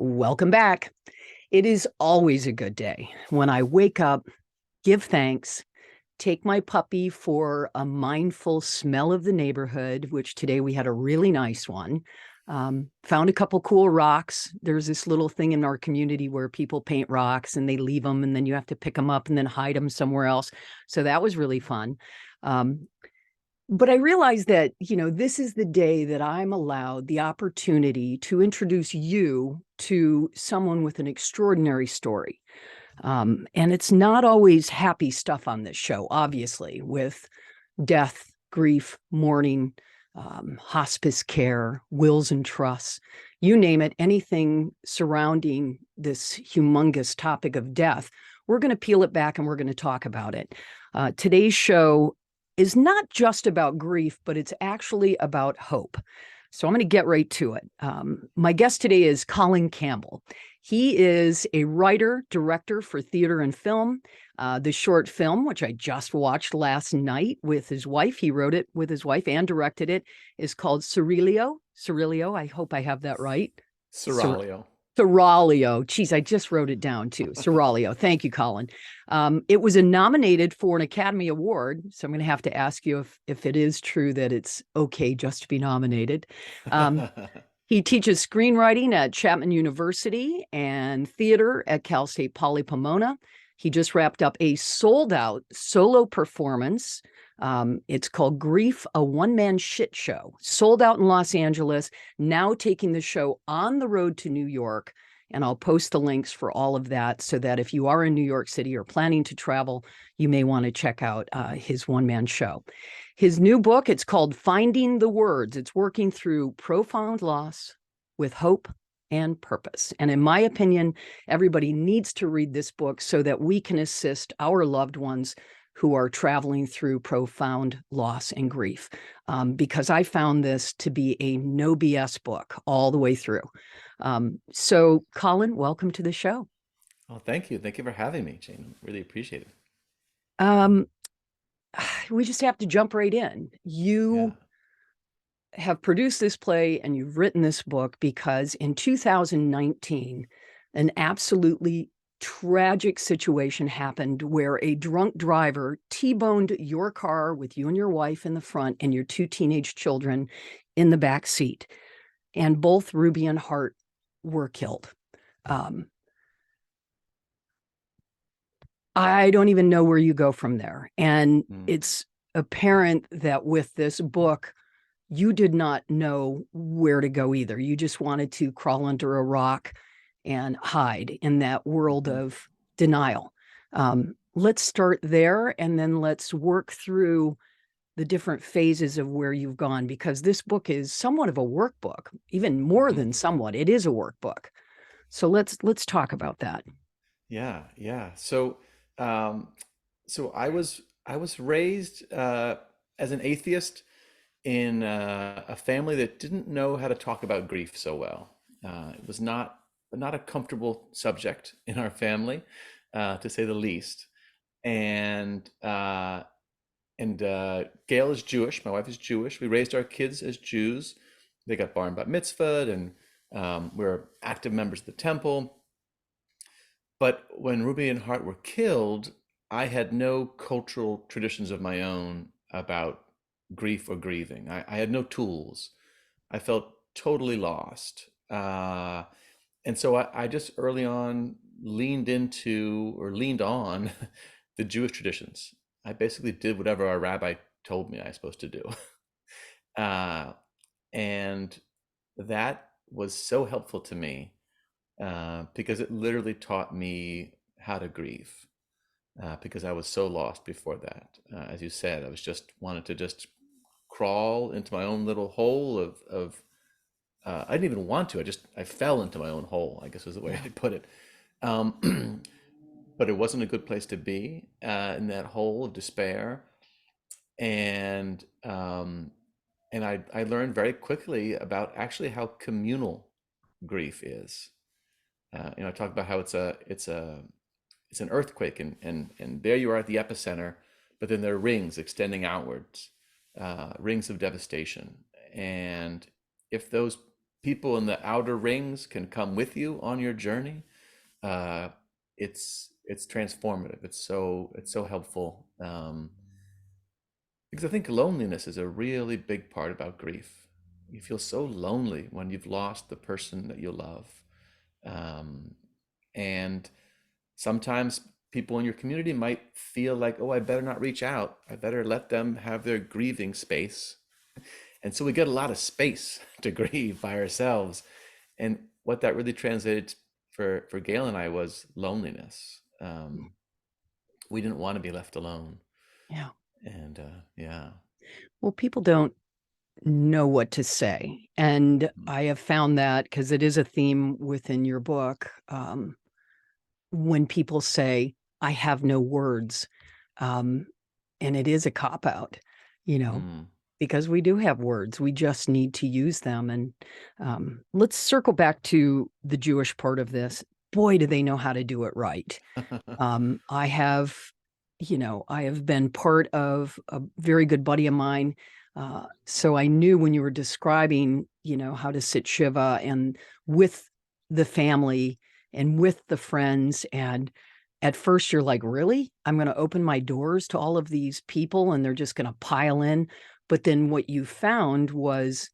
Welcome back. It is always a good day when I wake up, give thanks, take my puppy for a mindful smell of the neighborhood, which today we had a really nice one. Found a couple cool rocks. There's this little thing in our community where people paint rocks and they leave them and then you have to pick them up and then hide them somewhere else. So that was really fun. Um, but I realized that, this is the day that I'm allowed the opportunity to introduce you to someone with an extraordinary story. And it's not always happy stuff on this show, obviously, with death, grief, mourning, hospice care, wills and trusts, you name it, anything surrounding this humongous topic of death. We're going to peel it back and we're going to talk about it. Today's show is not just about grief, but it's actually about hope. So I'm going to get right to it. My guest today is Colin Campbell. He is a writer, director for theater and film. The short film, which I just watched last night with his wife, he wrote it with his wife and directed it, is called Seraglio. Seraglio, I hope I have that right. Seraglio. Seraglio. Geez, I just wrote it down too. Seraglio. Thank you, Colin. It was nominated for an Academy Award. So I'm going to have to ask you if it is true that it's okay just to be nominated. He teaches screenwriting at Chapman University and theater at Cal State Pomona. He just wrapped up a sold-out solo performance. It's called Grief, a one-man shit show. Sold out in Los Angeles, now taking the show on the road to New York. And I'll post the links for all of that so that if you are in New York City or planning to travel, you may want to check out his one-man show. His new book, it's called Finding the Words. It's working through profound loss with hope and purpose. And in my opinion, everybody needs to read this book so that we can assist our loved ones who are traveling through profound loss and grief. Because I found this to be a no BS book all the way through. So Colin, welcome to the show. Oh, thank you. Thank you for having me, Jane. Really appreciate it. Um, we just have to jump right in. Yeah. You have produced this play and you've written this book because in 2019, an absolutely tragic situation happened where a drunk driver T-boned your car with you and your wife in the front and your two teenage children in the back seat. And both Ruby and Hart were killed. Um, I don't even know where you go from there. And Mm. it's apparent that with this book, you did not know where to go either. You just wanted to crawl under a rock and hide in that world Mhm. of denial. Let's start there and then let's work through the different phases of where you've gone, because this book is somewhat of a workbook, even more Mhm. than somewhat. It is a workbook. So let's talk about that. Yeah, yeah. Um, so I was raised as an atheist in a family that didn't know how to talk about grief so well. It was not a comfortable subject in our family, to say the least. And Gail is Jewish. My wife is Jewish. We raised our kids as Jews. They got bar and bat mitzvahed, and we're active members of the temple. But when Ruby and Hart were killed, I had no cultural traditions of my own about grief or grieving. I had no tools. I felt totally lost. And so I just early on leaned into or leaned on the Jewish traditions. I basically did whatever our rabbi told me I was supposed to do. Uh, and that was so helpful to me because it literally taught me how to grieve because I was so lost before that. As you said, I was just wanted to just crawl into my own little hole of I didn't even want to. I fell into my own hole, I guess is the way Yeah. I'd put it. Um, but it wasn't a good place to be in that hole of despair. And I learned very quickly about actually how communal grief is. I talk about how it's an earthquake, and there you are at the epicenter, but then there are rings extending outwards, rings of devastation. And if those people in the outer rings can come with you on your journey, uh, it's transformative. It's so helpful. Because I think loneliness is a really big part about grief. You feel so lonely when you've lost the person that you love. Um, and sometimes people in your community might feel like, oh, I better not reach out. I better let them have their grieving space. And so we get a lot of space to grieve by ourselves. And what that really translated for Gail and I was loneliness. We didn't want to be left alone. Yeah. And yeah. Well, people don't know what to say. And I have found that because it is a theme within your book. When people say, I have no words, um, and it is a cop out, you know, Mm. because we do have words. We just need to use them. And let's circle back to the Jewish part of this. Boy, do they know how to do it right. I have, I have been part of a very good buddy of mine. So I knew when you were describing, how to sit Shiva and with the family and with the friends. And at first you're like, really? I'm going to open my doors to all of these people and they're just going to pile in. But then what you found was,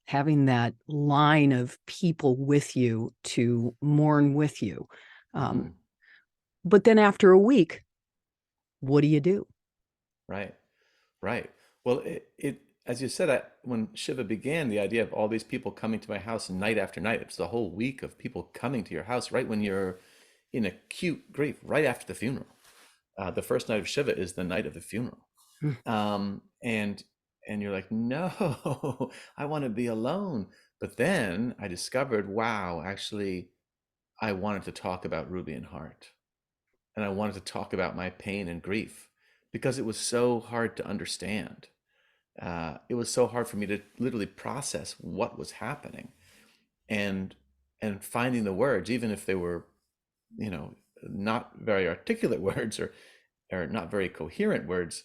having that line of people with you to mourn with you. Mm. But then after a week, what do you do? Right. Right. Well, it as you said, when Shiva began, the idea of all these people coming to my house night after night, it's the whole week of people coming to your house right when you're in acute grief, right after the funeral. The first night of Shiva is the night of the funeral. Hmm. And you're like, no, I want to be alone. But then I discovered, wow, actually, I wanted to talk about Ruby and Heart. And I wanted to talk about my pain and grief because it was so hard to understand. It was so hard for me to literally process what was happening, and finding the words, even if they were, you know, not very articulate words, or not very coherent words.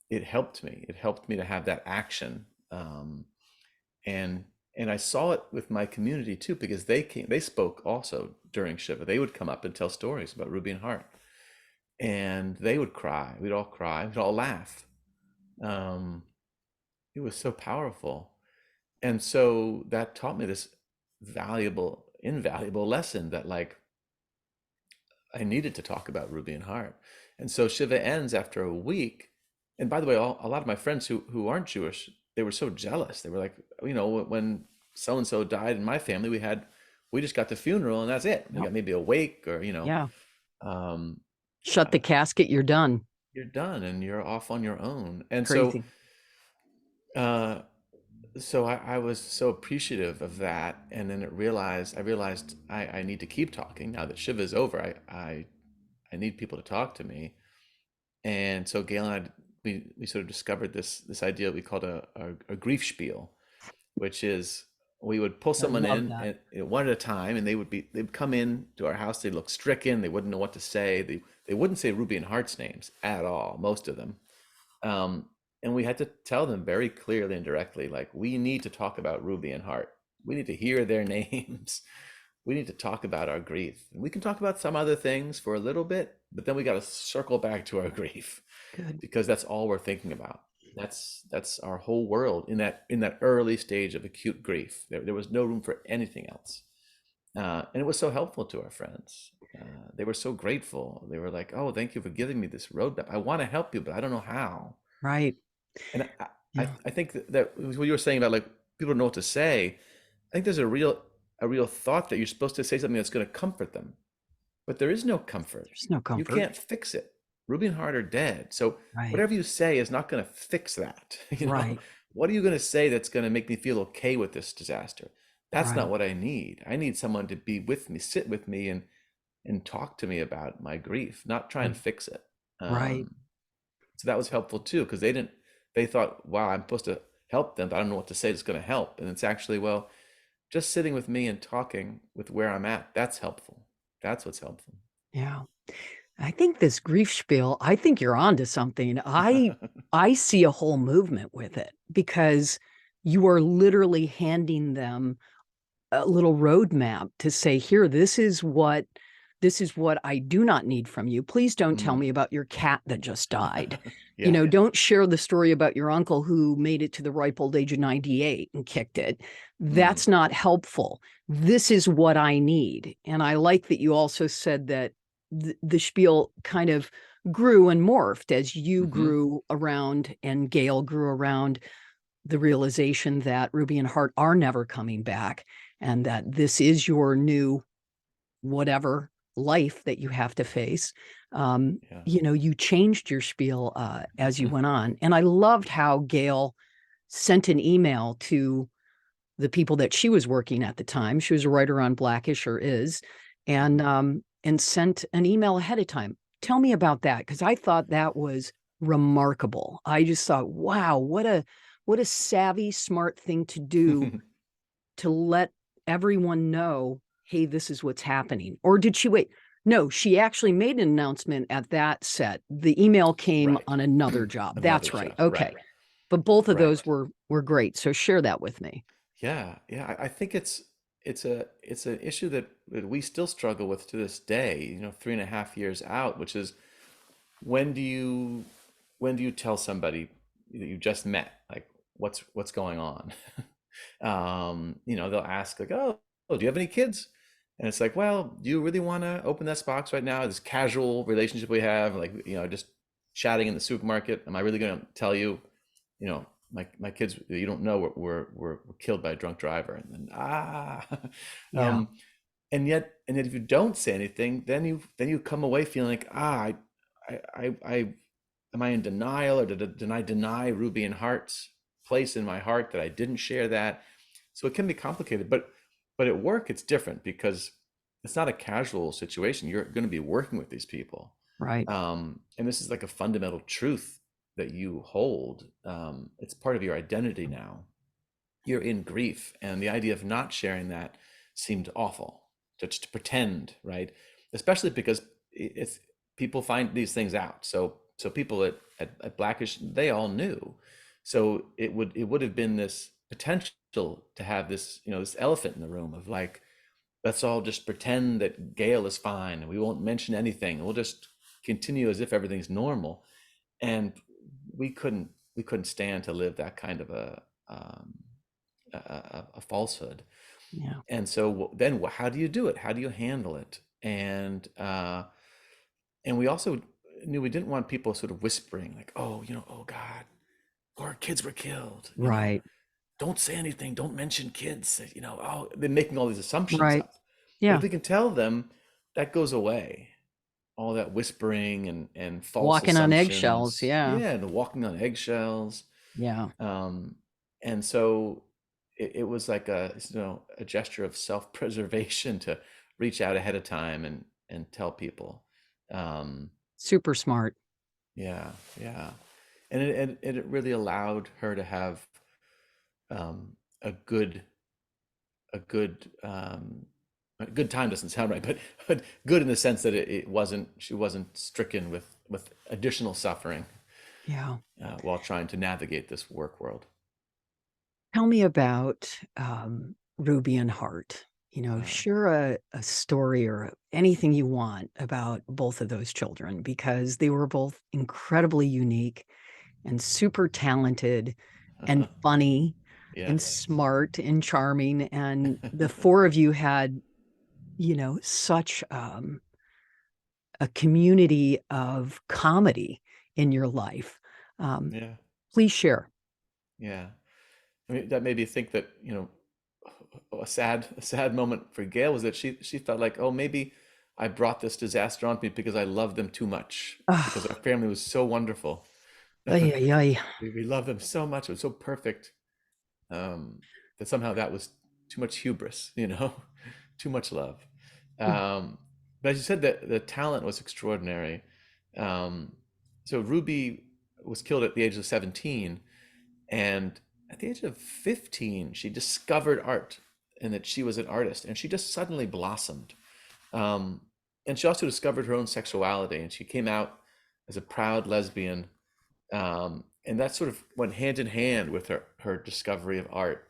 It helped me. It helped me to have that action, and I saw it with my community too, because they spoke also during Shiva. They would come up and tell stories about Ruby and Hart, and they would cry. We'd all cry. We'd all laugh. Um, it was so powerful. And so that taught me this valuable, invaluable lesson that, like, I needed to talk about Ruby and Hart. And so Shiva ends after a week. And by the way, a lot of my friends who aren't Jewish, they were so jealous. They were like, when so and so died in my family, we just got the funeral and that's it. We Yep. got maybe a wake, or Yeah. um, Shut the casket, you're done. you're done and you're off on your own. And so Crazy. uh, I was so appreciative of that, and then I realized I need to keep talking now that Shiva is over. I need people to talk to me, and so Gail and I, we sort of discovered this idea we called a grief spiel, which is we would pull I someone love in, that. and one at a time, and they'd come in to our house. They'd look stricken. They wouldn't know what to say. They wouldn't say Ruby and Heart's names at all, most of them. Um, and we had to tell them very clearly and directly, like, we need to talk about Ruby and Hart. We need to hear their names. We need to talk about our grief. And we can talk about some other things for a little bit, but then we got to circle back to our grief, Good. because that's all we're thinking about. That's our whole world in that early stage of acute grief. There was no room for anything else. And it was so helpful to our friends. They were so grateful. They were like, "Oh, thank you for giving me this roadmap. I want to help you, but I don't know how." Right. And Yeah. I think that what you were saying about, like, people don't know what to say. I think there's a real thought that you're supposed to say something that's going to comfort them, but there is no comfort. There's no You comfort. can't fix it. Ruby and Hart are dead, so Right. whatever you say is not going to fix that. Right. What are you going to say that's going to make me feel okay with this disaster? That's not Right. what I need. I need someone to be with me, sit with me, and talk to me about my grief, not try and Mm. fix it. Right. So that was helpful too, because they thought, wow, I'm supposed to help them, but I don't know what to say that's going to help. And it's actually, well, just sitting with me and talking with where I'm at, that's helpful. That's what's helpful. Yeah. I think this grief spiel, I think you're onto something. I see a whole movement with it because you are literally handing them a little roadmap to say, here, this is what I do not need from you. Please don't tell Mm. me about your cat that just died. Yeah. Don't share the story about your uncle who made it to the ripe old age of 98 and kicked it. Mm. That's not helpful. This is what I need. And I like that you also said that the spiel kind of grew and morphed as you Hmm. grew around and Gail grew around the realization that Ruby and Hart are never coming back and that this is your new whatever life that you have to face. Yeah. You changed your spiel as you went on. And I loved how Gail sent an email to the people that she was working at the time. She was a writer on Blackish or is, Mhm. and sent an email ahead of time. Tell me about that because I thought that was remarkable. I just thought, wow, what a savvy, smart thing to do to let everyone know, hey, this is what's happening. Or did she wait? No, she actually made an announcement at that set. The email came Right. on another job. Another That's right. show. Okay. Right. But both of those Right. were great. So share that with me. Yeah. Yeah. I think it's an issue that we still struggle with to this day, 3.5 years out, which is when do you when do you tell somebody that you just met, like what's going on? They'll ask like, oh, do you have any kids? And it's like, well, do you really want to open this box right now? This casual relationship we have, like, just chatting in the supermarket. Am I really going to tell you, you know, my kids that you don't know were killed by a drunk driver? And then Yeah. um, and yet if you don't say anything, then you come away feeling like I am I in denial, or did I deny Ruby and Hart's place in my heart that I didn't share that? So it can be complicated, but at work it's different because it's not a casual situation. You're going to be working with these people, Right. and this is like a fundamental truth that you hold. It's part of your identity now. You're in grief, and the idea of not sharing that seemed awful. Just to pretend, right? Especially because it's people find these things out. So people at Blackish, they all knew. So it would have been this potential to have this elephant in the room of like, let's all just pretend that Gail is fine and we won't mention anything. We'll just continue as if everything's normal. And we couldn't stand to live that kind of um, a falsehood. Yeah. And so then how do you do it? How do you handle it? And we also knew we didn't want people sort of whispering like, oh, oh God, our kids were killed. Right. Don't say anything. Don't mention kids. Oh, they're making all these assumptions Right. up. But if Yeah. we can tell them, that goes away. All that whispering and false Walking on eggshells. assumptions. Yeah. Yeah, and walking on eggshells. Yeah. Um, and so it was like a gesture of self-preservation to reach out ahead of time and tell people. Um, Super smart. yeah, yeah, and it really allowed her to have um, a good a good a good time doesn't sound right, but good in the sense that she wasn't stricken with additional suffering Yeah. while trying to navigate this work world. Tell me about Ruby and Hart. Uh, Share a story or anything you want about both of those children because they were both incredibly unique and super talented and funny and yes, smart and charming. And the four of you had, such a community of comedy in your life. Um, yeah, please share. yeah. I mean, that made me think that, a sad moment for Gail was that she felt like, oh, maybe I brought this disaster on me because I loved them too much, because our Oh, family was so wonderful. ay, ay, ay. We loved them so much. It was so perfect, um, that somehow that was too much hubris, too much love. Um, but as you said, that the talent was extraordinary. Um, so Ruby was killed at the age of 17, and at the age of 15, she discovered art and that she was an artist, and she just suddenly blossomed. Um, and she also discovered her own sexuality, and she came out as a proud lesbian. and that sort of went hand in hand with her discovery of art.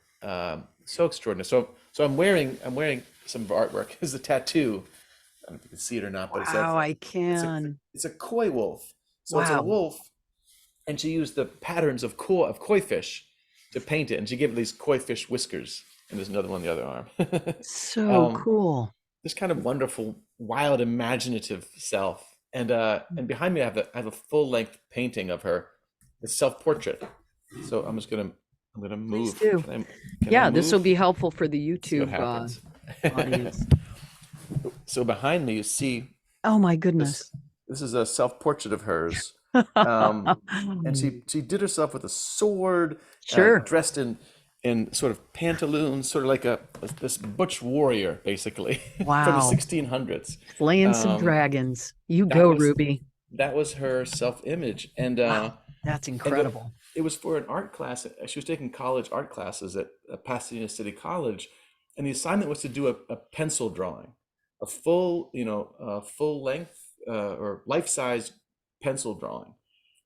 So extraordinary. So I'm wearing some of her artwork. It's a tattoo. I don't know if you can see it or not, but Wow, I it's a can. it's a koi wolf. So it's a Wow. wolf, and she used the patterns of koi fish to paint it, and she gave it these koi fish whiskers. And there's another one on the other arm. So um, cool. this kind of wonderful, wild, imaginative self. And behind me, I have a full length painting of her, the self portrait. So I'm gonna Please move. do. Can I Yeah, this will move? be helpful for the See what YouTube happens. audience. So behind me, you see Oh my this. goodness. This is a self portrait of hers, and she did herself with a sword, Sure. dressed in sort of pantaloons, sort of like this butch warrior, basically, from the Wow. 1600s. Slaying some Um, dragons. You that go, was Ruby. that was her self-image, Wow. That's and incredible. it was for an art class. She was taking college art classes at Pasadena City College, and the assignment was to do a pencil drawing, a full length or life-size pencil drawing.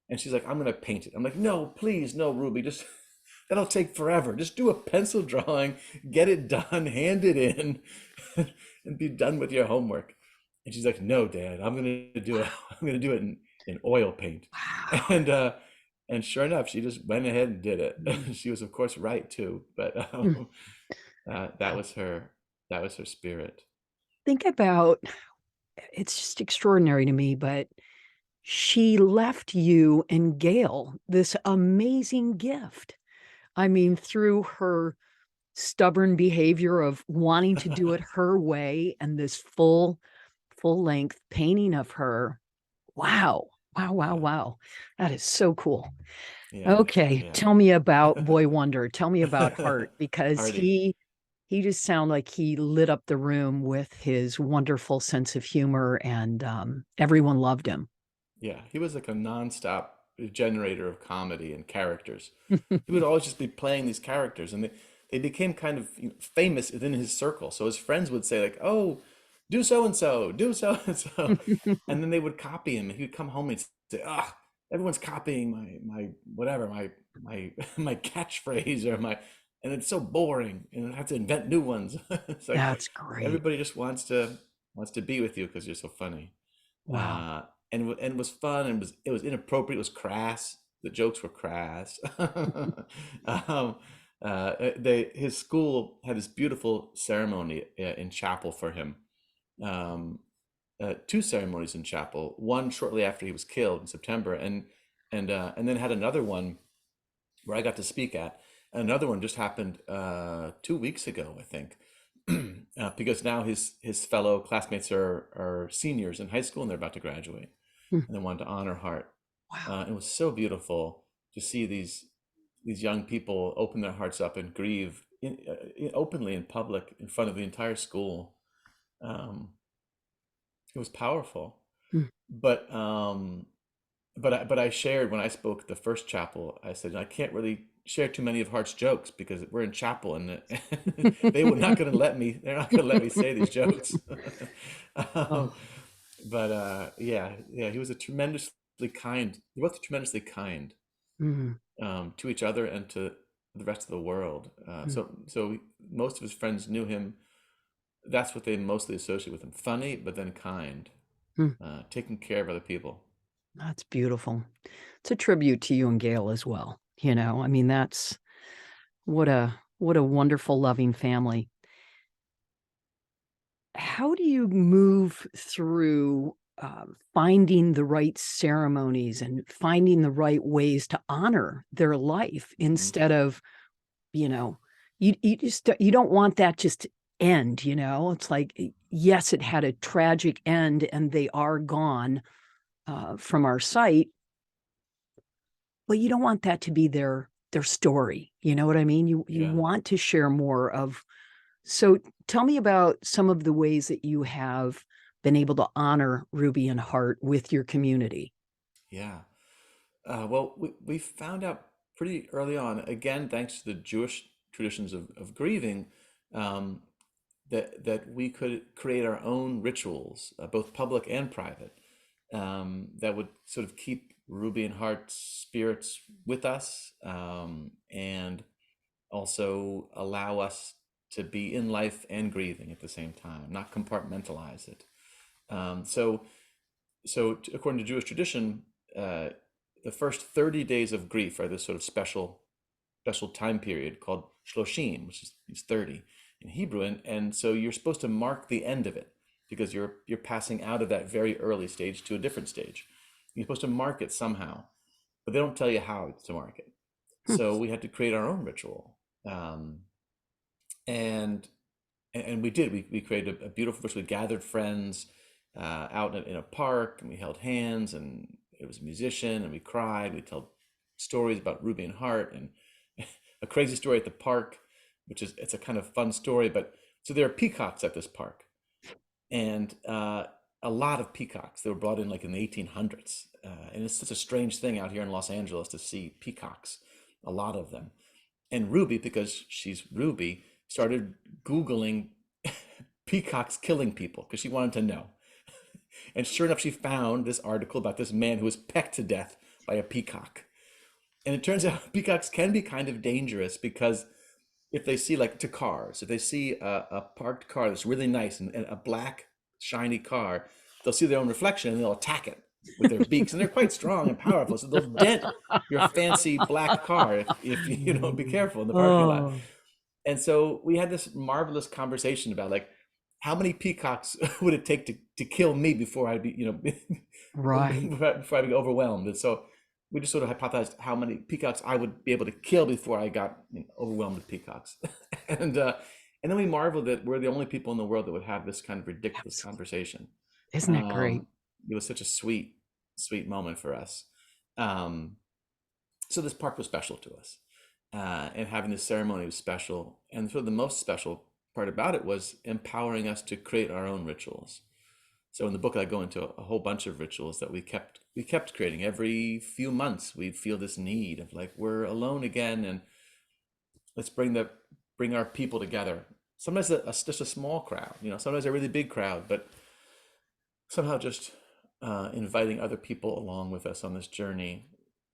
And she's like, "I'm gonna paint it." I'm like, "No, please, no, Ruby, just that'll take forever. Just do a pencil drawing, get it done, hand it in, and be done with your homework." And she's like, "No, Dad, I'm gonna do it in oil paint." Wow. And and sure enough, she just went ahead and did it. Mm. She was, of course, right too, but Mm. that was her. That was her spirit. Think about it's just extraordinary to me, but she left you and Gail this amazing gift. I mean, through her stubborn behavior of wanting to do it her way and this full length painting of her. Wow. Wow, wow, Yeah, wow. That is so cool. yeah, Okay, yeah. tell me about Boy Wonder. Tell me about Hart because Hardy. he just sounded like he lit up the room with his wonderful sense of humor and everyone loved him. Yeah, he was like a nonstop generator of comedy and characters. He would always just be playing these characters, and they became kind of famous within his circle. So his friends would say like, "Oh, do so and so, do so and so," and then they would copy him. And he would come home and say, "Ah, everyone's copying my whatever my my catchphrase or my," and it's so boring, and I have to invent new ones. It's like That's great. everybody just wants to be with you because you're so funny. Wow. uh, and was fun, and it was inappropriate. It was crass. The jokes were crass. um, his school had this beautiful ceremony in chapel for him. Um, two ceremonies in chapel. One shortly after he was killed in September, and then had another one where I got to speak at. Another one just happened 2 weeks ago, I think, because now his fellow classmates are seniors in high school and they're about to graduate, Mm. and they wanted to honor Hart. Wow. It was so beautiful to see these young people open their hearts up and grieve openly in public in front of the entire school. Um, it was powerful, Mm. but I shared when I spoke at the first chapel. I said I can't really share too many of Hart's jokes because we're in chapel, and they were not going to let me. They're not going to let me say these jokes. um, Oh. but yeah, yeah, he was a tremendously kind. They both tremendously kind Mm. to each other and to the rest of the world. Mm. So most of his friends knew him. That's what they mostly associate with him: funny, but then kind, Mm. taking care of other people. That's beautiful. It's a tribute to you and Gail as well. You know, I mean, that's what a wonderful, loving family. How do you move through finding the right ceremonies and finding the right ways to honor their life Mhm. instead of, you know, you just you don't want that just to end, you know? It's like, yes, it had a tragic end and they are gone from our sight, but you don't want that to be their story. You know what I mean? You Yeah. want to share more of. So tell me about some of the ways that you have been able to honor Ruby and Hart with your community. Yeah. Well, we found out pretty early on, again, thanks to the Jewish traditions of grieving, um, that we could create our own rituals, both public and private, that would sort of keep Ruby and Heart's spirits with us, and also allow us to be in life and grieving at the same time, not compartmentalize it. So, according to Jewish tradition, the first 30 days of grief are this sort of special time period called shloshim, which is 30 in Hebrew, and so you're supposed to mark the end of it because you're passing out of that very early stage to a different stage. You're supposed to mark it somehow, but they don't tell you how to mark it. Hmm. So we had to create our own ritual, and we did. We created a beautiful ritual. We gathered friends out in a park, and we held hands, and it was a musician, and we cried. We told stories about Ruby and Hart, and a crazy story at the park, which is it's a kind of fun story. But so there are peacocks at this park, and a lot of peacocks. They were brought in like in the 1800s, and it's such a strange thing out here in Los Angeles to see peacocks, a lot of them. And Ruby, because she's Ruby, started Googling peacocks killing people because she wanted to know. And sure enough, she found this article about this man who was pecked to death by a peacock. And it turns out peacocks can be kind of dangerous because if they see like to cars, if they see a parked car that's really nice and a black shiny car, they'll see their own reflection and they'll attack it with their beaks, and they're quite strong and powerful, so they'll dent your fancy black car if you don't be careful in the parking lot. Oh, And so we had this marvelous conversation about like how many peacocks would it take to kill me before I'd be, right. before I'd be overwhelmed. And so we just sort of hypothesized how many peacocks I would be able to kill before I got overwhelmed with peacocks. And then we marveled that we're the only people in the world that would have this kind of ridiculous Absolutely. conversation. Isn't it great? Um, it was such a sweet moment for us. Um, so this park was special to us, and having this ceremony was special. And sort of the most special part about it was empowering us to create our own rituals. So in the book, I go into a whole bunch of rituals that we kept creating. Every few months, we'd feel this need of like we're alone again, and let's bring our people together. Sometimes just a small crowd, sometimes a really big crowd, but somehow just inviting other people along with us on this journey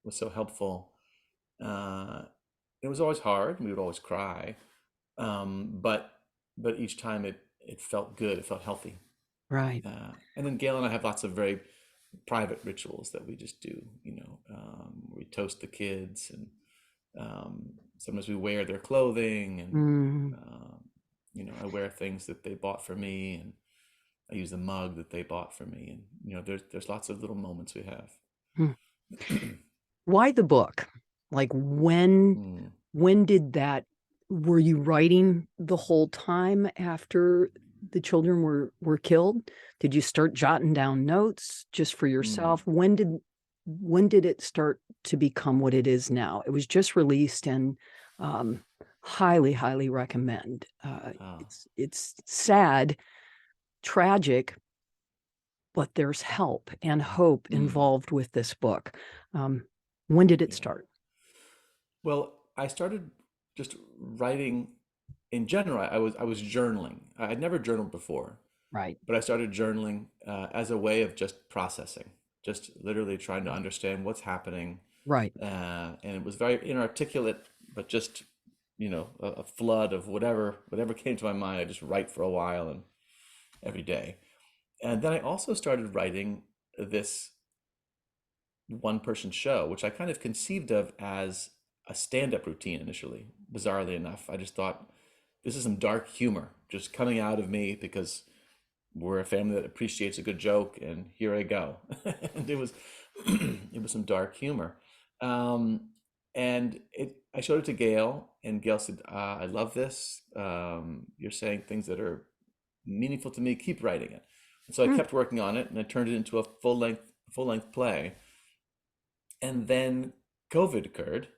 was so helpful. Uh, it was always hard. We would always cry, but each time it felt good. It felt healthy. Right. And then Gail and I have lots of very private rituals that we just do. We toast the kids, and sometimes we wear their clothing, and Mm. I wear things that they bought for me, and I use the mug that they bought for me, and there's lots of little moments we have. Hmm. Why the book? Like when Mm, when did that were you writing the whole time after the children were killed? Did you start jotting down notes just for mm, yourself? When did it start to become what it is now? It was just released, and um, highly recommend. ah, It's sad, tragic, but there's help and hope mm, involved with this book. Um, when did it yeah. start? Well, I started just writing in general. I was journaling. I'd never journaled before, Right. but I started journaling as a way of just processing, just literally trying to understand what's happening. Right. And it was very inarticulate, but just a flood of whatever came to my mind. I just write for a while and every day. And then I also started writing this one person show, which I kind of conceived of as a stand-up routine initially. Bizarrely enough, I just thought this is some dark humor just coming out of me because we're a family that appreciates a good joke, and here I go. And it was it was some dark humor. Um, and I showed it to Gail, and Gail said, "I love this. You're saying things that are meaningful to me. Keep writing it." And so I Hmm. kept working on it, and I turned it into a full length play. And then COVID occurred,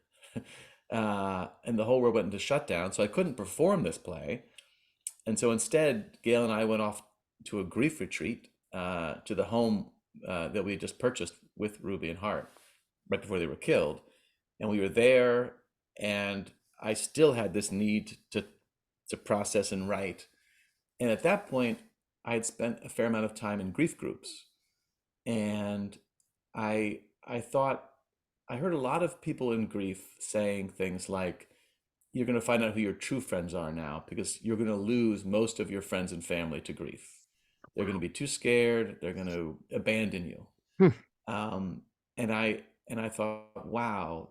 and the whole world went into shutdown, so I couldn't perform this play. And so instead, Gail and I went off to a grief retreat to the home that we had just purchased with Ruby and Hart right before they were killed. And we were there, and I still had this need to process and write. And at that point, I had spent a fair amount of time in grief groups, and I I thought I heard a lot of people in grief saying things like, "You're going to find out who your true friends are now because you're going to lose most of your friends and family to grief. They're going to be too scared. They're going to abandon you." Hmm. Um, and I thought, wow,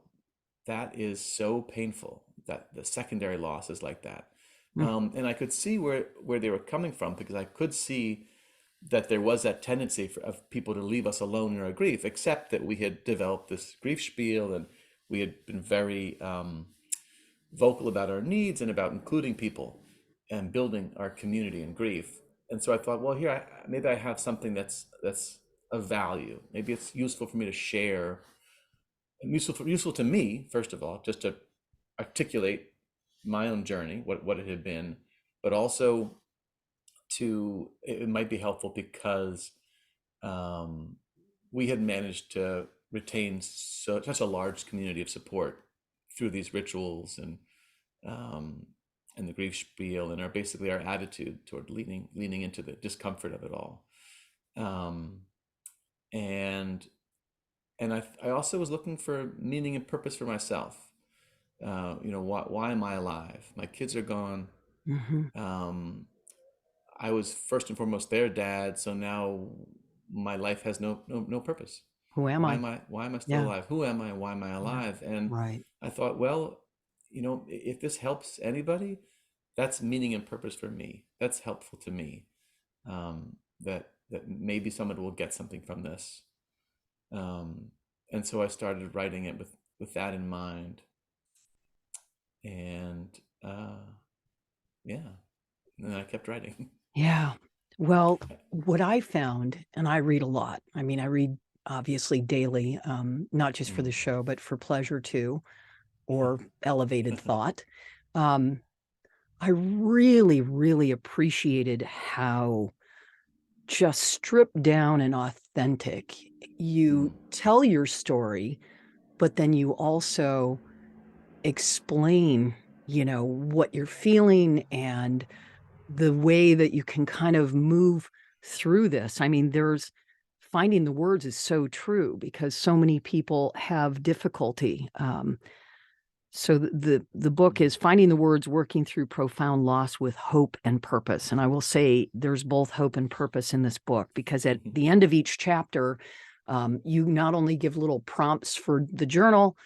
that is so painful that the secondary losses like that. Hmm. And I could see where they were coming from because I could see that there was that tendency of people to leave us alone in our grief, except that we had developed this grief spiel and we had been very vocal about our needs and about including people and building our community in grief. And so I thought, well, here, maybe I have something that's of value. Maybe it's useful for me to share, and useful to me, first of all, just to articulate my own journey, what it had been, but also it might be helpful because um, we had managed to retain such a large community of support through these rituals um, and the grief spiel and basically our attitude toward leaning into the discomfort of it all. Um, and I also was looking for meaning and purpose for myself. Why am I alive? My kids are gone. Hmm. Um, I was first and foremost their dad, so now my life has no purpose. Who am I? Why am I still Yeah. alive? Who am I? Why am I Yeah. alive? And Right. I thought, well, if this helps anybody, that's meaning and purpose for me. That's helpful to me. That maybe someone will get something from this. Um, and so I started writing it with that in mind. And uh, yeah, and then I kept writing. Yeah. Well, what I found, and I read a lot. I mean, I read obviously daily, not just for Mm. the show, but for pleasure too, or elevated thought. Um, I really, really appreciated how just stripped down and authentic Mm. you tell your story, but then you also explain, what you're feeling and the way that you can kind of move through this. I mean, there's finding the words is so true because so many people have difficulty. So the book is finding the words, working through profound loss with hope and purpose. And I will say there's both hope and purpose in this book because at Mm. the end of each chapter, you not only give little prompts for the journal,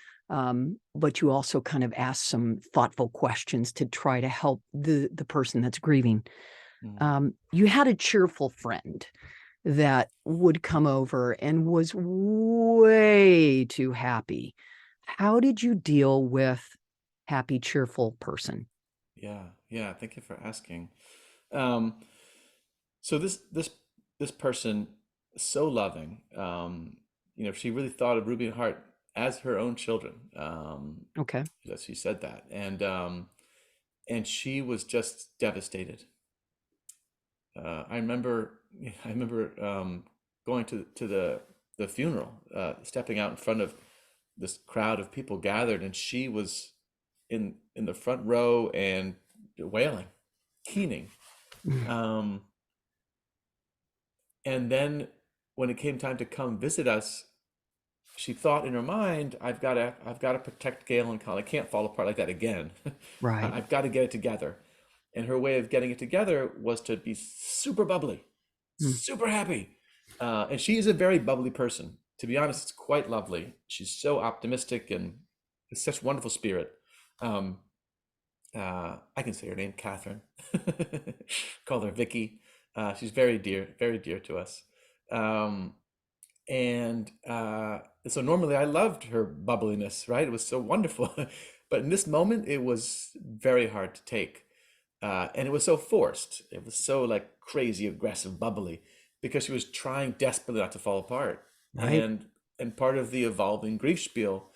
but you also kind of ask some thoughtful questions to try to help the person that's grieving. Mm. You had a cheerful friend that would come over and was way too happy. How did you deal with happy, cheerful person? Yeah, yeah. Thank you for asking. Um, so this person, so loving. She really thought of Ruby and Hart as her own children. Okay. As she said that, and she was just devastated. I remember, I remember going to the funeral, stepping out in front of this crowd of people gathered, and she was in the front row and wailing, keening. Mm. Um, and then when it came time to come visit us, she thought in her mind, I've got to protect Gail and Colin. I can't fall apart like that again. Right. I've got to get it together. And her way of getting it together was to be super bubbly, Mm. super happy. And she is a very bubbly person. To be honest, it's quite lovely. She's so optimistic and such wonderful spirit. Um, I can say her name, Catherine. Call her Vicky. She's very dear to us. Um, and so normally I loved her bubbliness, right? It was so wonderful. But in this moment, it was very hard to take. And it was so forced. It was so like crazy, aggressive, bubbly, because she was trying desperately not to fall apart. Right. And part of the evolving grief spiel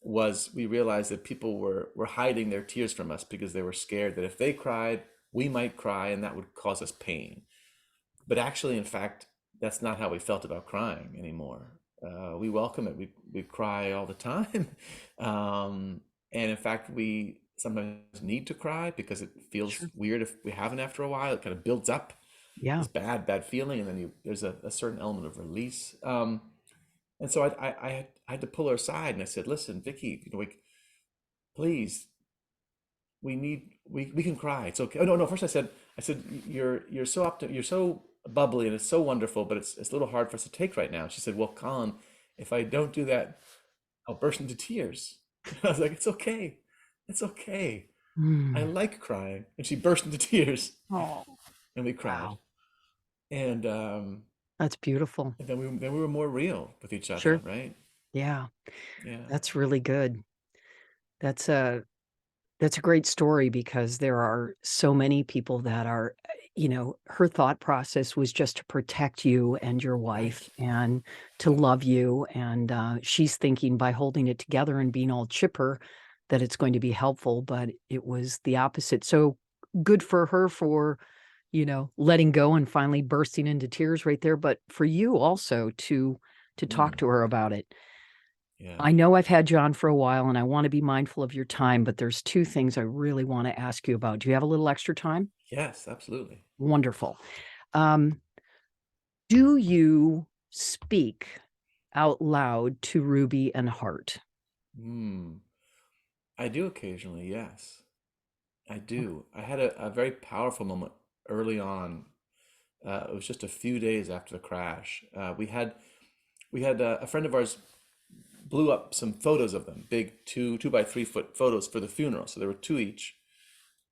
was we realized that people were hiding their tears from us because they were scared that if they cried, we might cry and that would cause us pain. But actually, in fact, that's not how we felt about crying anymore. We welcome it. We cry all the time, and in fact, we sometimes need to cry because it feels Sure. weird if we haven't after a while. It kind of builds up Yeah. this bad feeling, and then there's a certain element of release. And so I had to pull her aside and I said, listen, Vicky, please, we can cry. It's okay. Oh no, no. First I said, you're so you're so bubbly and it's so wonderful, but it's a little hard for us to take right now. She said, well, Colin, if I don't do that, I'll burst into tears. I was like, it's okay. It's okay. I Mm. like crying. And she burst into tears Oh, and we cried. wow. And That's beautiful. then we were more real with each other, Sure. right? Yeah. Yeah. That's really good. That's a that's a great story because there are so many people that are, her thought process was just to protect you and your Right. wife and to Yep. love you. And she's thinking by holding it together and being all chipper that it's going to be helpful, but it was the opposite. So good for her for, letting go and finally bursting into tears right there. But for you also to talk Mm, to her about it. yeah. I know I've had you on for a while, and I wanna be mindful of your time, but there's 2 things I really wanna ask you about. Do you have a little extra time? Yes, absolutely. Wonderful. Um, do you speak out loud to Ruby and Hart? Mm. I do occasionally, yes. I do. I had a very powerful moment early on. It was just a few days after the crash. We had a friend of ours blew up some photos of them, big 2 by 3 foot photos for the funeral. So there were two each.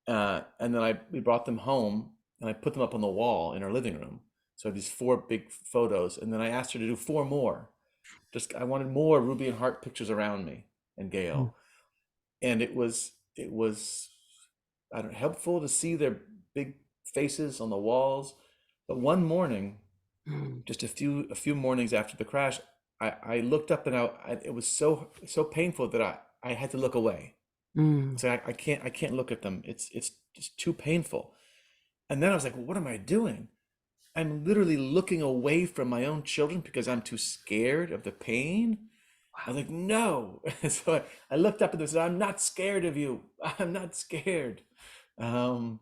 And then we brought them home and I put them up on the wall in our living room. So I had these four big photos, and then I asked her to do four more. Just I wanted more Ruby and Hart pictures around me and Mm, Gail, and it was I don't know, helpful to see their big faces on the walls. But one morning, mm, just a few mornings after the crash, I looked up and it was so painful that I had to look away. mm, So I can't look at them. It's just too painful. And then I was like, well, what am I doing? I'm literally looking away from my own children because I'm too scared of the pain. I was wow. like, no. So I looked up at them and said, I'm not scared of you. I'm not scared. Um,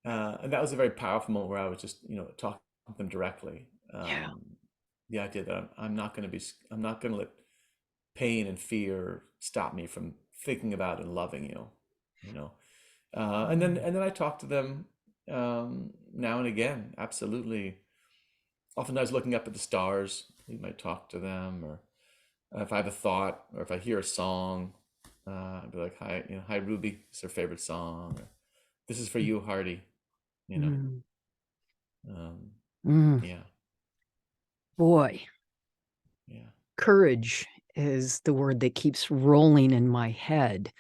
and that was a very powerful moment where I was just, talking to them directly. Yeah. The idea that I'm not going to let pain and fear stop me from thinking about and loving you, you know. Mm, And then I talk to them now and again. Absolutely. Oftentimes looking up at the stars, we might talk to them, or if I have a thought, or if I hear a song, I'd be like, "Hi, hi, Ruby. It's her favorite song. Or, this is for mm, you, Hardy." You know. mm, Um, mm. yeah, Boy, yeah. courage is the word that keeps rolling in my head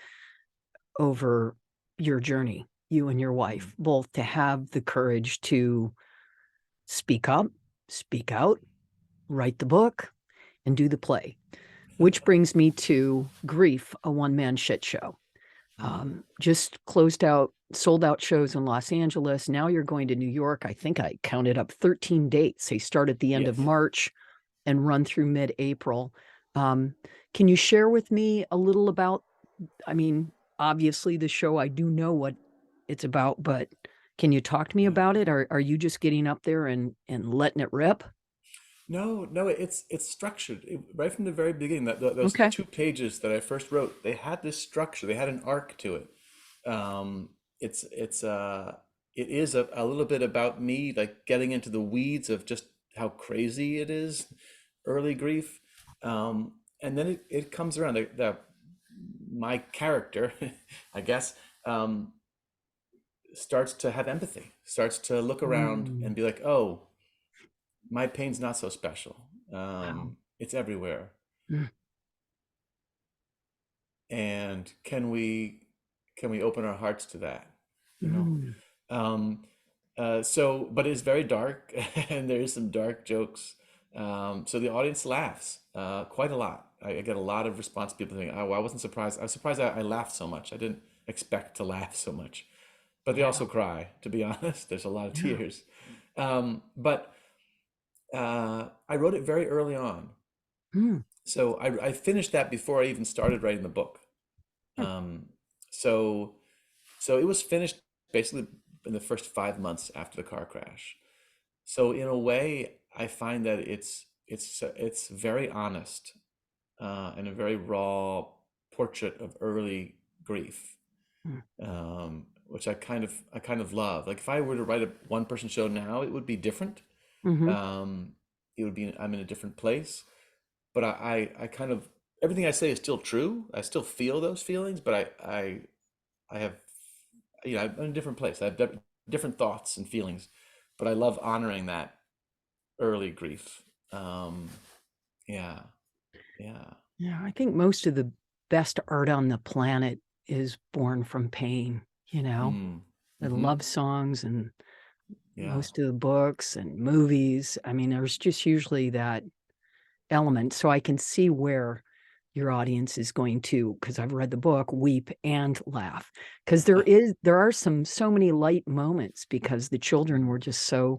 over your journey, you and your Mm. wife, both to have the courage to speak up, speak out, write the book, and do the play. Which brings me to Grief, a one-man shit show. Mm. Just closed out sold out shows in Los Angeles. Now you're going to New York. I think I counted up 13 dates. They start at the end of Yes. March and run through mid-April. Um, can you share with me a little about, I mean, obviously the show, I do know what it's about, but can you talk to me Yeah. about it? Or are you just getting up there and letting it rip? No, no, it's structured right from the very beginning. Those Okay. 2 pages that I first wrote, they had this structure. They had an arc to it. Um, it is a little bit about me, like getting into the weeds of just how crazy it is, early grief, and then it comes around. My character, I guess, um, starts to have empathy, starts to look around Mm, and be like, oh, my pain's not so special. wow. It's everywhere. Mm, And can we open our hearts to that? You know? mm, Um, but it's very dark, and there is some dark jokes. So the audience laughs quite a lot. I get a lot of response. People think, "Oh, well, I wasn't surprised. I was surprised I laughed so much. I didn't expect to laugh so much." But they yeah. also cry. To be honest, there's a lot of Yeah. tears. But I wrote it very early on, Mm, so I finished that before I even started writing the book. mm, Um, so so it was finished basically in the first 5 months after the car crash. So in a way, I find that it's very honest, and a very raw portrait of early grief, which I kind of love. Like if I were to write a one person show now, it would be different. Mm-hmm. Um, it would be I'm in a different place, but I kind of everything I say is still true. I still feel those feelings, but I have I'm in a different place. I have different thoughts and feelings, but I love honoring that early grief. Um, yeah, yeah. Yeah, I think most of the best art on the planet is born from pain, you know, Mm. the Mm-hmm. love songs and Yeah. most of the books and movies. I mean, there's just usually that element. So I can see where your audience is going to, because I've read the book, weep and laugh. Because there are so many light moments because the children were just so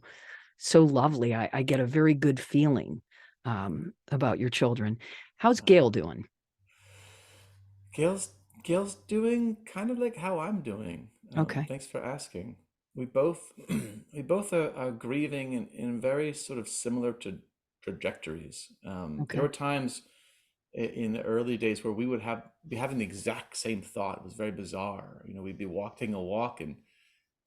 lovely. I get a very good feeling about your children. How's Uh, Gail doing? Gail's Gail's doing kind of like how I'm doing. Okay. Thanks for asking. We both we both are grieving in very sort of similar to trajectories. There Okay. were times in the early days where we would have be having the exact same thought. It was very bizarre. We'd be walking a walk and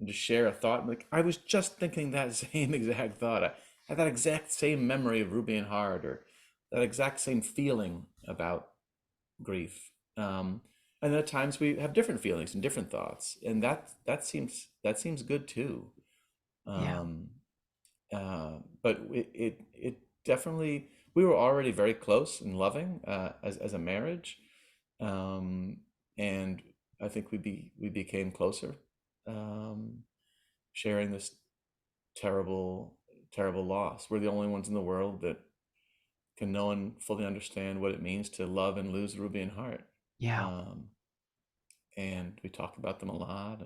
just share a thought. And like I was just thinking that same exact thought. I had that exact same memory of Ruby and Hard, or that exact same feeling about grief. And at times we have different feelings and different thoughts, and that seems good too. Yeah. Um, but it definitely we were already very close and loving as a marriage, um, and I think we became closer, um, sharing this terrible loss. We're the only ones in the world that can know and fully understand what it means to love and lose Ruby and Heart. Yeah. Um, and we talk about them a lot.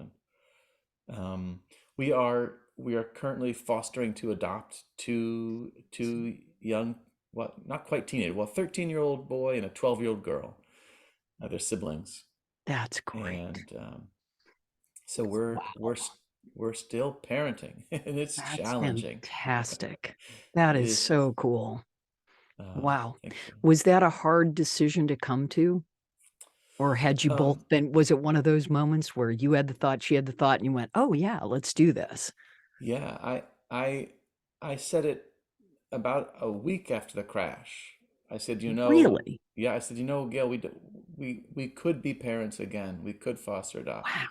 And we are currently fostering to adopt two young, well, not quite teenage, well, 13-year-old boy and a 12-year-old girl. They're siblings, That's great. and so we're Wow. we're still parenting, and it's That's challenging. fantastic. That It is is. so cool. Wow. Thank you. Was that a hard decision to come to? Or had you both Um, been, was it one of those moments where you had the thought, she had the thought, and you went, oh, yeah, let's do this? yeah, I I said it about a week after the crash. I said, Really? yeah, I said, Gail, we could be parents again. We could foster adopt. Wow.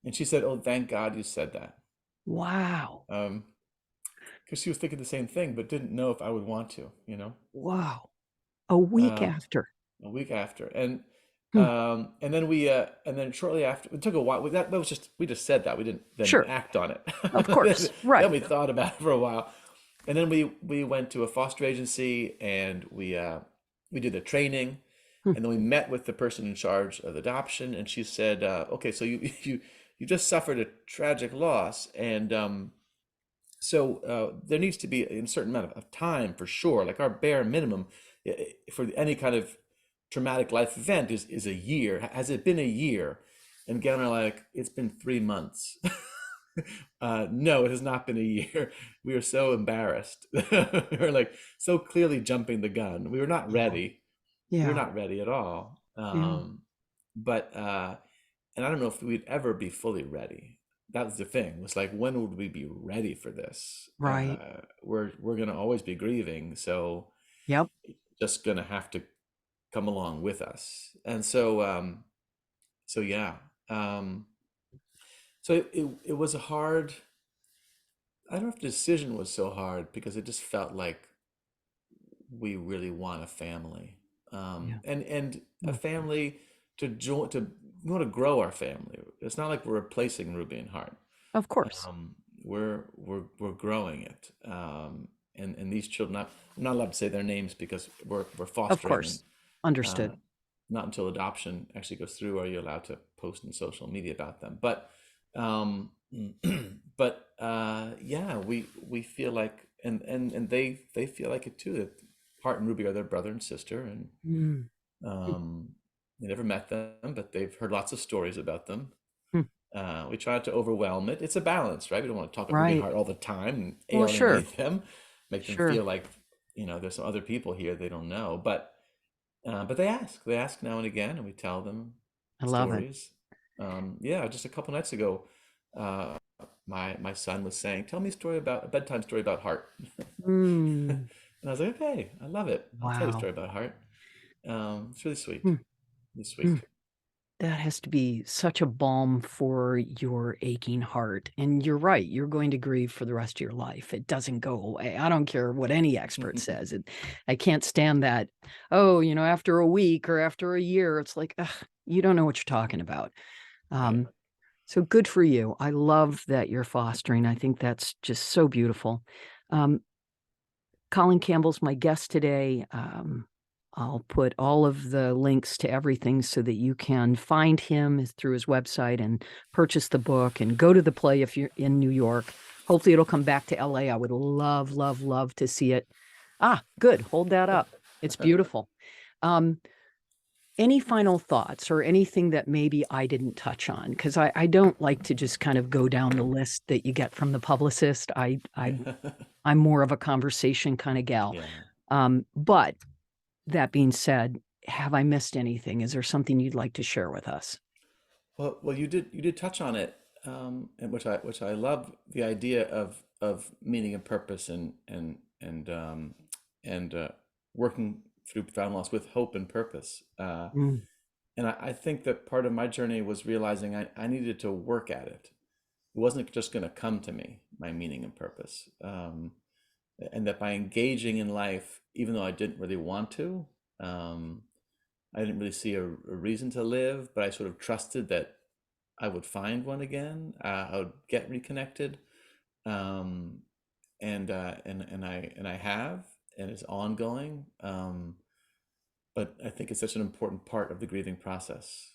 And she said, "Oh, thank God you said that." Wow. Um, because she was thinking the same thing, but didn't know if I would want to. Wow. A week Um, after. a week after, and Hmm. and then shortly after, it took a while. That was just we just said that we didn't then Sure. act on it. Of then, course. then Right. we thought about it for a while, and then we went to a foster agency and we did the training, Hmm. and then we met with the person in charge of adoption, and she said, "Okay, so you you just suffered a tragic loss, and so there needs to be a certain amount of time for sure. Like our bare minimum for any kind of traumatic life event is a year. Has it been a year?" And Gail and I are like, "It's been 3 months." No, it has not been a year. We were so embarrassed. We were like so clearly jumping the gun. We were not Yeah. ready. We were Yeah. not ready at all. Yeah. But and I don't know if we'd ever be fully ready. That was the thing. Was like, when would we be ready for this? Right. We're gonna always be grieving, so Yep. it's just gonna have to come along with us. And so yeah. Um, so it was a hard. I don't know if the decision was so hard because it just felt like we really want a family, Yeah. and a Mm. family to join to we want to grow our family. It's not like we're replacing Ruby and Heart. Of course. We're growing it, and these children. I'm not allowed to say their names because we're Of fostering, and course. uh, Understood. not until adoption actually goes through are you allowed to post in social media about them. But um, yeah, we feel like, and they feel like it too, that Hart and Ruby are their brother and sister, and Mm. Mm. um, they never met them, but they've heard lots of stories about them. Mm. We try not to overwhelm it. It's a balance, right? We don't want to talk about Ruby and Right. Hart all the time and Well, sure. alienate them, make them Sure. feel like there's some other people here they don't know, but they ask now and again, and we tell them I love it. stories. Yeah, just a couple nights ago, uh, my son was saying, "Tell me a bedtime story about heart," Mm, and I was like, "Okay, I love it. I'll tell you a wow. story about heart." It's really sweet, Mm, really mm. sweet. That has to be such a balm for your aching heart. And you're right, you're going to grieve for the rest of your life. It doesn't go away. I don't care what any expert says. I can't stand that. Oh, after a week or after a year, it's like, ugh, you don't know what you're talking about. Right. Um, so good for you. I love that you're fostering. I think that's just so beautiful. Um, Colin Campbell's my guest today. I'll put all of the links to everything so that you can find him through his website and purchase the book and go to the play if you're in New York. Hopefully, it'll come back to LA. I would love, love, love to see it. Ah, good. Hold that up. It's beautiful. Um, any final thoughts or anything that maybe I didn't touch on? Because I don't like to just kind of go down the list that you get from the publicist. I'm more of a conversation kind of gal. Yeah. But that being said, have I missed anything? Is there something you'd like to share with us? Well, you did touch on it, and which I love the idea of meaning and purpose and working through profound loss with hope and purpose. Mm, And I think that part of my journey was realizing I needed to work at it. It wasn't just going to come to me, my meaning and purpose. And that by engaging in life, even though I didn't really want to, um, I didn't really see a reason to live, but I sort of trusted that I would find one again. I would get reconnected, um, and I have, and it's ongoing. But I think it's such an important part of the grieving process.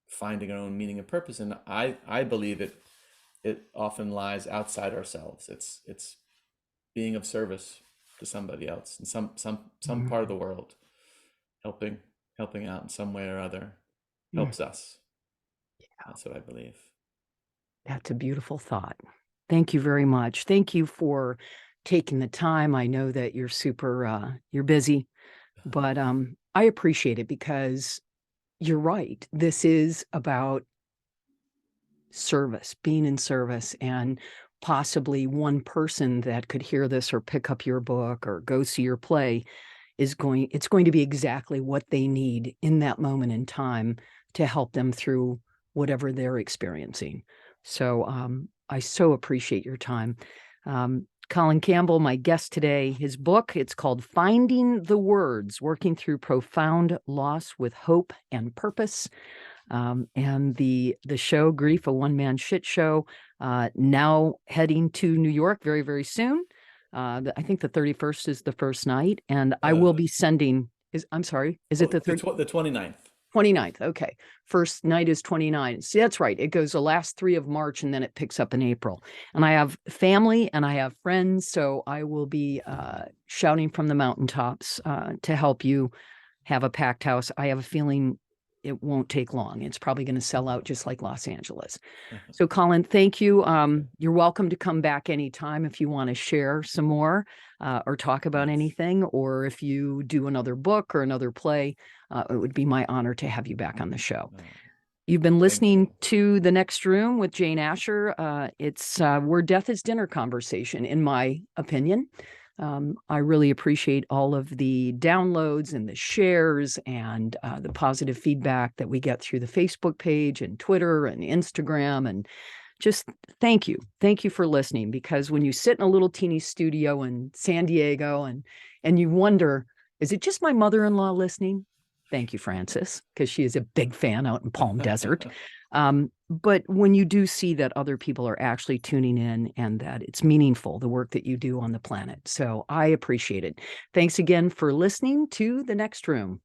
Finding our own meaning and purpose, and I believe it often lies outside ourselves. It's being of service to somebody else in some part of mm, the world, helping helping out in some way or other mm. helps us. That's what I believe. That's a beautiful thought. Thank you very much. Thank you for taking the time. I know that you're busy, but I appreciate it because you're right. This is about service, being in service, and possibly one person that could hear this or pick up your book or go see your play it's going to be exactly what they need in that moment in time to help them through whatever they're experiencing. So I so appreciate your time. Colin Campbell, my guest today, his book, it's called Finding the Words, Working Through Profound Loss with Hope and Purpose. And the show, Grief, a one-man shit show, now heading to New York very, very soon. I think the 31st is the first night, and I Uh, will be sending. I'm sorry, is it oh, the the 29th. 29th? Okay, first night is 29. See, that's right. It goes the last 3 of March, and then it picks up in April. And I have family and I have friends, so I will be shouting from the mountaintops to help you have a packed house. I have a feeling it won't take long. It's probably going to sell out just like Los Angeles. So, Colin, thank you. Okay. You're welcome to come back anytime if you want to share some more or talk about Thanks. anything, or if you do another book or another play. It would be my honor to have you back on the show. Oh, You've been thank listening you. to The Next Room with Jane Asher. It's Where Death is Dinner conversation, in my opinion. I really appreciate all of the downloads and the shares and the positive feedback that we get through the Facebook page and Twitter and Instagram. And just thank you. Thank you for listening, because when you sit in a little teeny studio in San Diego and you wonder, is it just my mother-in-law listening? Thank you, Frances, because she is a big fan out in Palm Desert. But when you do see that other people are actually tuning in and that it's meaningful, the work that you do on the planet. So I appreciate it. Thanks again for listening to The Next Room.